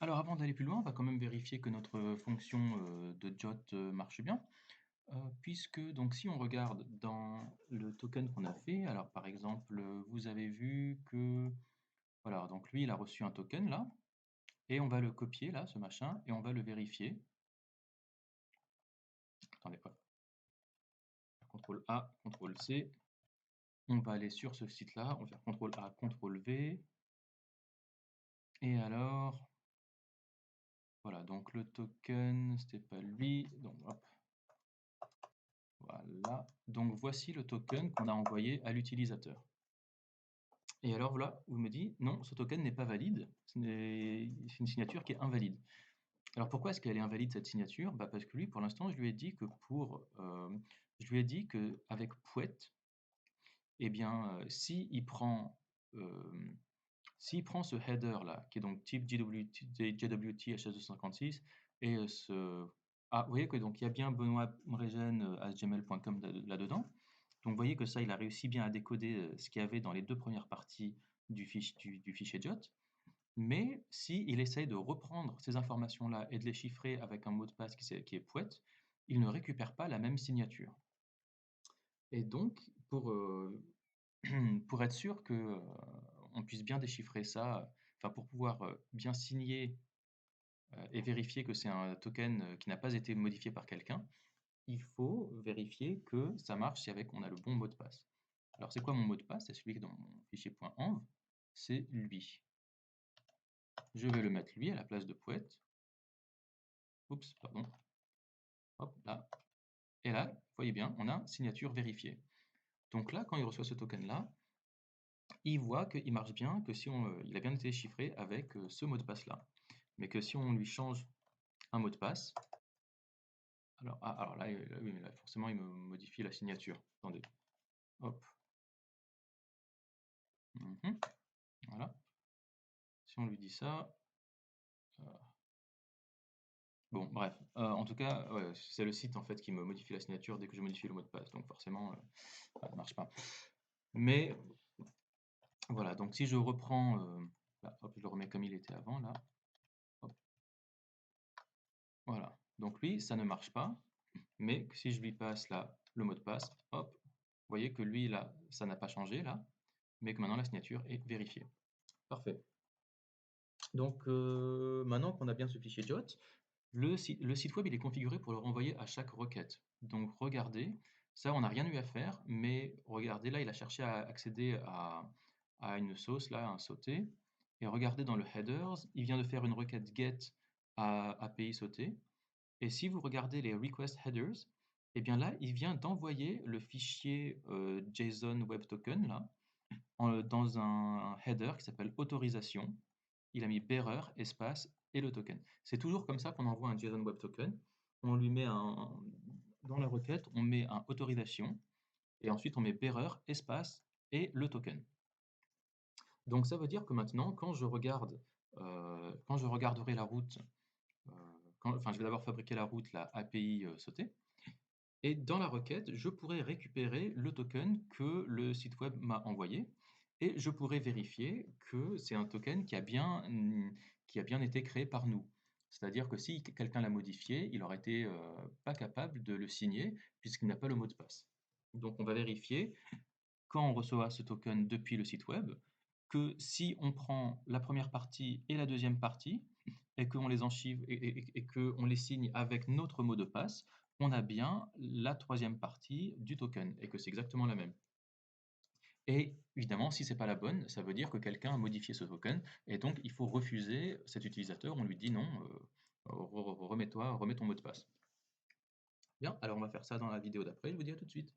Alors avant d'aller plus loin, on va quand même vérifier que notre fonction de JOT marche bien. Puisque donc si on regarde dans le token qu'on a fait, alors par exemple, vous avez vu que voilà, donc lui il a reçu un token là, et on va le copier là, ce machin, et on va le vérifier. Attendez, hop, CTRL A, CTRL C. On va aller sur ce site-là, on va faire CTRL A, CTRL V. Et alors, voilà, donc le token, c'était pas lui, donc hop, voilà. Donc voici le token qu'on a envoyé à l'utilisateur. Et alors voilà, vous me dites, non, ce token n'est pas valide, c'est une signature qui est invalide. Alors pourquoi est-ce qu'elle est invalide cette signature? Bah parce que lui, pour l'instant, je lui ai dit que je lui ai dit qu'avec Pouet, eh bien, s'il prend ce header là, qui est donc type JWT HS256, et vous voyez que donc il y a bien Benoît Mregen@gmail.com là-dedans. Donc vous voyez que ça, il a réussi bien à décoder ce qu'il y avait dans les deux premières parties du fichier JOT. Mais s'il essaye de reprendre ces informations-là et de les chiffrer avec un mot de passe qui est Pouet, il ne récupère pas la même signature. Et donc, pour être sûr que on puisse bien déchiffrer ça, enfin pour pouvoir bien signer et vérifier que c'est un token qui n'a pas été modifié par quelqu'un, il faut vérifier que ça marche si on a le bon mot de passe. Alors c'est quoi mon mot de passe? C'est celui qui est dans mon fichier .env, c'est lui. Je vais le mettre lui à la place de Pouet. Oups, pardon. Hop, là. Et là, vous voyez bien, on a signature vérifiée. Donc là, quand il reçoit ce token-là, il voit qu'il marche bien, que si il a bien été chiffré avec ce mot de passe-là. Mais que si on lui change un mot de passe, alors là, oui, mais là, forcément, il me modifie la signature. Attendez. Hop. Mhm. Voilà. Si on lui dit ça. Bon, bref. En tout cas, ouais, c'est le site en fait qui me modifie la signature dès que je modifie le mot de passe. Donc forcément, ça ne marche pas. Mais voilà, donc si je reprends, là, hop, je le remets comme il était avant, là. Hop. Voilà. Donc lui, ça ne marche pas. Mais si je lui passe là le mot de passe, hop, vous voyez que lui, là, ça n'a pas changé, là. Mais que maintenant, la signature est vérifiée. Parfait. Donc maintenant qu'on a bien ce fichier JOT, le site web il est configuré pour le renvoyer à chaque requête. Donc regardez, ça on n'a rien eu à faire, mais regardez là il a cherché à accéder à une sauce, là, un sauté. Et regardez dans le headers, il vient de faire une requête get à API sauté. Et si vous regardez les request headers, eh bien là il vient d'envoyer le fichier JSON Web Token là, dans un header qui s'appelle autorisation. Il a mis bearer, espace et le token. C'est toujours comme ça qu'on envoie un JSON Web Token. On lui met dans la requête, on met un autorisation et ensuite on met bearer, espace et le token. Donc ça veut dire que maintenant, quand je regarderai la route, enfin je vais d'abord fabriquer la route, la API sautée, et dans la requête, je pourrais récupérer le token que le site web m'a envoyé et je pourrais vérifier que c'est un token qui a bien été créé par nous. C'est-à-dire que si quelqu'un l'a modifié, il aurait été pas capable de le signer puisqu'il n'a pas le mot de passe. Donc on va vérifier quand on reçoit ce token depuis le site web que si on prend la première partie et la deuxième partie et qu'on les enchive et qu'on les signe avec notre mot de passe, on a bien la troisième partie du token et que c'est exactement la même. Et évidemment, si c'est pas la bonne, ça veut dire que quelqu'un a modifié ce token et donc il faut refuser cet utilisateur. On lui dit non, remets ton mot de passe. Bien, alors on va faire ça dans la vidéo d'après. Je vous dis à tout de suite.